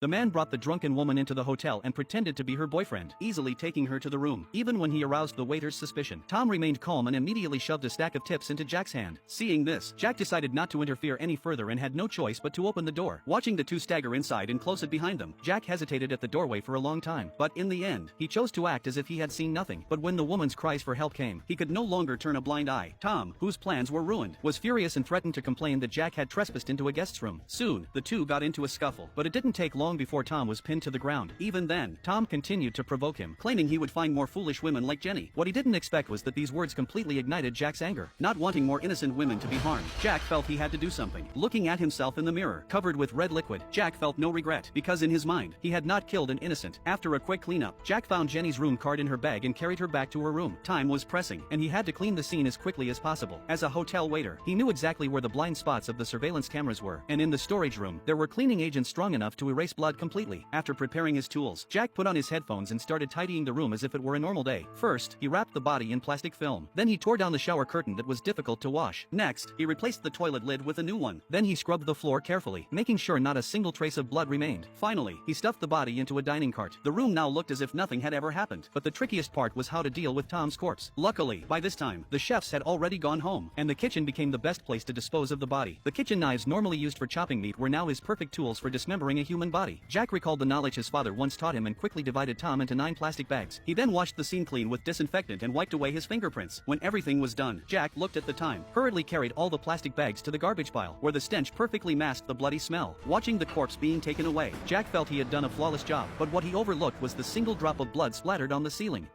The man brought the drunken woman into the hotel and pretended to be her boyfriend, easily taking her to the room. Even when he aroused the waiter's suspicion, Tom remained calm and immediately shoved a stack of tips into Jack's hand. Seeing this, Jack decided not to interfere any further and had no choice but to open the door. Watching the two stagger inside and close it behind them, Jack hesitated at the doorway for a long time, but in the end, he chose to act as if he had seen nothing. But when the woman's cries for help came, he could no longer turn a blind eye. Tom, whose plans were ruined, was furious and threatened to complain that Jack had trespassed into a guest's room. Soon, the two got into a scuffle, but it didn't take long before Tom was pinned to the ground. Even then, Tom continued to provoke him, claiming he would find more foolish women like Jenny. What he didn't expect was that these words completely ignited Jack's anger. Not wanting more innocent women to be harmed, Jack felt he had to do something. Looking at himself in the mirror, covered with red liquid, Jack felt no regret, because in his mind, he had not killed an innocent. After a quick cleanup, Jack found Jenny's room card in her bag and carried her back to her room. Time was pressing, and he had to clean the scene as quickly as possible. As a hotel waiter, he knew exactly where the blind spots of the surveillance cameras were, and in the storage room, there were cleaning agents strong enough to erase blood completely. After preparing his tools, Jack put on his headphones and started tidying the room as if it were a normal day. First, he wrapped the body in plastic film. Then he tore down the shower curtain that was difficult to wash. Next, he replaced the toilet lid with a new one. Then he scrubbed the floor carefully, making sure not a single trace of blood remained. Finally, he stuffed the body into a dining cart. The room now looked as if nothing had ever happened, but the trickiest part was how to deal with Tom's corpse. Luckily, by this time, the chefs had already gone home, and the kitchen became the best place to dispose of the body. The kitchen knives normally used for chopping meat were now his perfect tools for dismembering a human body. Jack recalled the knowledge his father once taught him and quickly divided Tom into 9 plastic bags. He then washed the scene clean with disinfectant and wiped away his fingerprints. When everything was done, Jack looked at the time, hurriedly carried all the plastic bags to the garbage pile, where the stench perfectly masked the bloody smell. Watching the corpse being taken away, Jack felt he had done a flawless job, but what he overlooked was the single drop of blood splattered on the ceiling.